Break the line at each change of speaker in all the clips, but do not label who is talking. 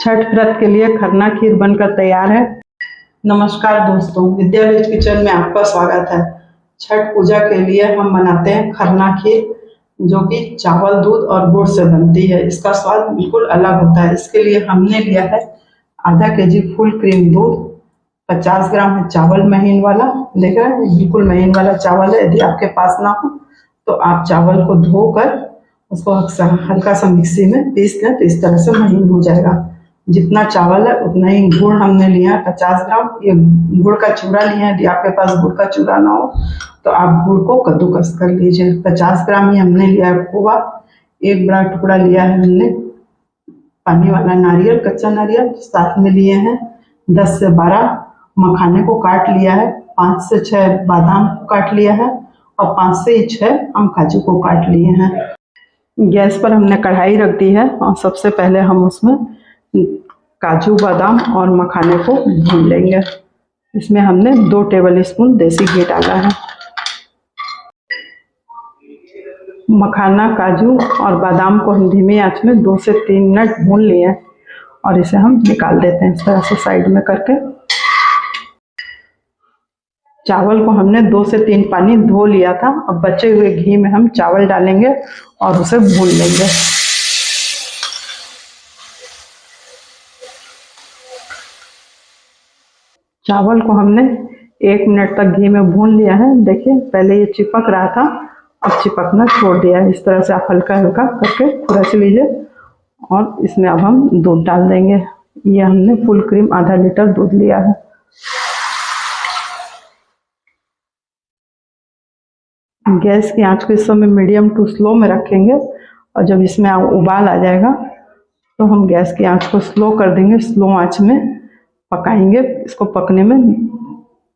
छठ व्रत के लिए खरना खीर बनकर तैयार है। नमस्कार दोस्तों, विद्या वेज किचन में आपका स्वागत है। छठ पूजा के लिए हम बनाते हैं खरना खीर, जो कि चावल, दूध और गुड़ से बनती है। इसका स्वाद बिल्कुल अलग होता है। इसके लिए हमने लिया है आधा केजी फुल क्रीम दूध, 50 ग्राम है चावल महीन वाला। देख रहे हैं, बिल्कुल महीन वाला चावल है। यदि आपके पास ना हो तो आप चावल को धोकर उसको हल्का सा मिक्सी में पीस लें, तो इस तरह से महीन हो जाएगा। जितना चावल है उतना ही गुड़ हमने लिया है, 50 ग्राम। ये गुड़ का चूरा लिया है। यदि आपके पास गुड़ का चूरा ना हो तो आप गुड़ को कद्दूकस कर लीजिए। 50 ग्राम ही हमने लिया है खोवा। एक बड़ा टुकड़ा लिया है हमने पानी वाला नारियल, कच्चा नारियल। साथ में लिए हैं 10 से 12 मखाने को काट लिया है, 5 से 6 बादाम को काट लिया है और 5 से 6 हम काजू को काट लिए हैं। गैस पर हमने कढ़ाई रख दी है और सबसे पहले हम उसमें काजू, बादाम और मखाने को भून लेंगे। इसमें हमने 2 टेबल स्पून देसी घी डाला है। मखाना, काजू और बादाम को हम धीमी आंच में 2 से 3 मिनट भून लिए और इसे हम निकाल देते हैं इस तरह से साइड में करके। चावल को हमने 2 से 3 पानी धो लिया था। अब बचे हुए घी में हम चावल डालेंगे और उसे भून लेंगे। चावल को हमने 1 मिनट तक घी में भून लिया है। देखिए, पहले ये चिपक रहा था, अब चिपकना छोड़ दिया है। इस तरह से आप हल्का हल्का करके रच लीजिए और इसमें अब हम दूध डाल देंगे। ये हमने फुल क्रीम आधा लीटर दूध लिया है। गैस की आंच को इस समय मीडियम टू स्लो में रखेंगे और जब इसमें उबाल आ जाएगा तो हम गैस की आंच को स्लो कर देंगे। स्लो आंच में पकाएंगे। इसको पकने में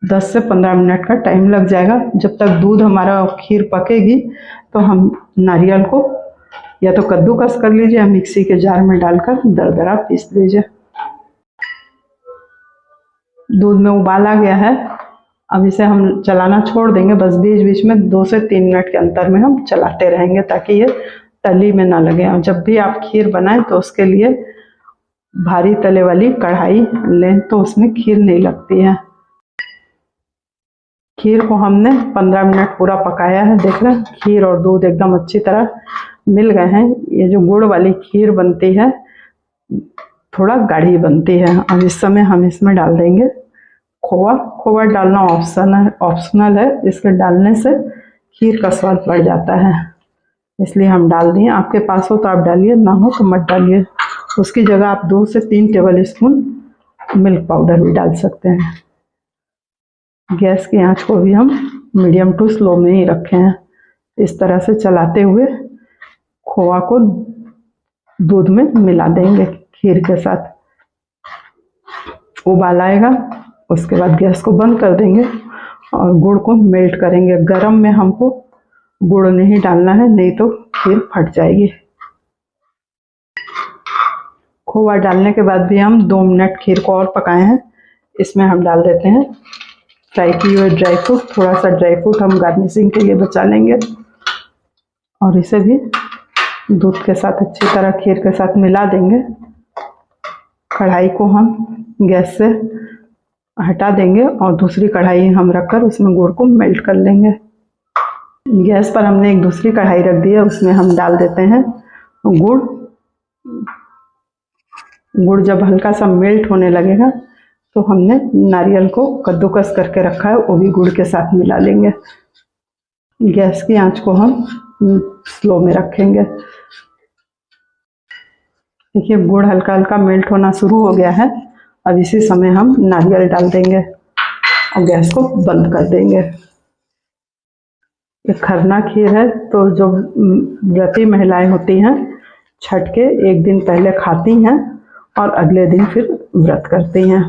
10 से 15 मिनट का टाइम लग जाएगा। जब तक दूध हमारा खीर पकेगी तो हम नारियल को या तो कद्दूकस कर लीजिए या मिक्सी के जार में डालकर दरदरा पीस लीजिए। दूध में उबाल आ गया है। अब इसे हम चलाना छोड़ देंगे। बस बीच बीच में 2 से 3 मिनट के अंतर में हम चलाते रहेंगे ताकि ये तली में ना लगे। और जब भी आप खीर बनाएं तो उसके लिए भारी तले वाली कढ़ाई लें, तो उसमें खीर नहीं लगती है। खीर को हमने 15 मिनट पूरा पकाया है। देख रहे हैं, खीर और दूध एकदम अच्छी तरह मिल गए हैं। ये जो गुड़ वाली खीर बनती है थोड़ा गाढ़ी बनती है। अब इस समय हम इसमें डाल देंगे खोवा। खोवा डालना ऑप्शनल है। इसके डालने से खीर का स्वाद बढ़ जाता है, इसलिए हम डाल दिए। आपके पास हो तो आप डालिए, ना हो तो मत डालिए। उसकी जगह आप 2 से 3 टेबल स्पून मिल्क पाउडर भी डाल सकते हैं। गैस की आंच को भी हम मीडियम टू स्लो में ही रखे हैं। इस तरह से चलाते हुए खोवा को दूध में मिला देंगे खीर के साथ। उबाल आएगा, उसके बाद गैस को बंद कर देंगे और गुड़ को मेल्ट करेंगे। गरम में हमको गुड़ नहीं डालना है, नहीं तो खीर फट जाएगी। खोवा डालने के बाद भी हम 2 मिनट खीर को और पकाए हैं। इसमें हम डाल देते हैं फ्राई किए हुए ड्राई फ्रूट। थोड़ा सा ड्राई फ्रूट हम गार्निशिंग के लिए बचा लेंगे और इसे भी दूध के साथ अच्छी तरह खीर के साथ मिला देंगे। कढ़ाई को हम गैस से हटा देंगे और दूसरी कढ़ाई हम रखकर उसमें गुड़ को मेल्ट कर लेंगे। गैस पर हमने एक दूसरी कढ़ाई रख दी है, उसमें हम डाल देते हैं गुड़। गुड़ जब हल्का सा मेल्ट होने लगेगा तो हमने नारियल को कद्दूकस करके रखा है, वो भी गुड़ के साथ मिला लेंगे। गैस की आंच को हम स्लो में रखेंगे। देखिए, गुड़ हल्का हल्का मेल्ट होना शुरू हो गया है। अब इसी समय हम नारियल डाल देंगे और गैस को बंद कर देंगे। ये खरना खीर है, तो जो व्रती महिलाएं होती हैं छठ के 1 दिन पहले खाती हैं और अगले दिन फिर व्रत करती हैं।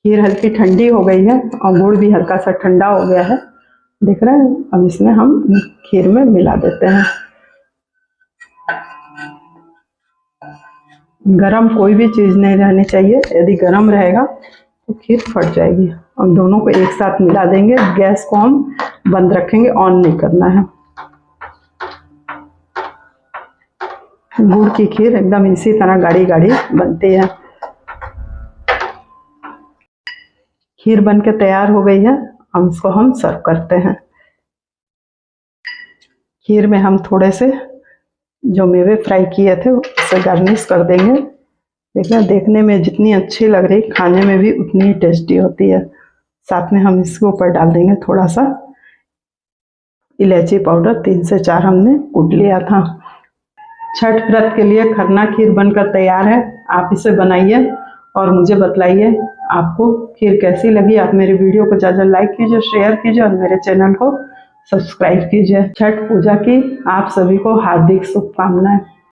खीर हल्की ठंडी हो गई है और गुड़ भी हल्का सा ठंडा हो गया है। देख रहे हैं, अब इसमें हम खीर में मिला देते हैं। गरम कोई भी चीज़ नहीं रहनी चाहिए। यदि गरम रहेगा तो खीर फट जाएगी। और दोनों को एक साथ मिला देंगे। गैस को हम बंद रखेंगे, ऑन नहीं करना है। गुड़ की खीर एकदम इसी तरह गाढ़ी गाढ़ी बनती है। खीर बन के तैयार हो गई है, हम इसको हम सर्व करते हैं। खीर में हम थोड़े से जो मेवे फ्राई किए थे उसे गार्निश कर देंगे। देखिए देखने में जितनी अच्छी लग रही, खाने में भी उतनी ही टेस्टी होती है। साथ में हम इसके ऊपर डाल देंगे थोड़ा सा इलायची पाउडर, 3 से 4 हमने कूट लिया था। छठ व्रत के लिए खरना खीर बनकर तैयार है। आप इसे बनाइए और मुझे बतलाइए आपको खीर कैसी लगी। आप मेरे वीडियो को ज़्यादा लाइक कीजिए, शेयर कीजिए और मेरे चैनल को सब्सक्राइब कीजिए। छठ पूजा की आप सभी को हार्दिक शुभकामनाएं।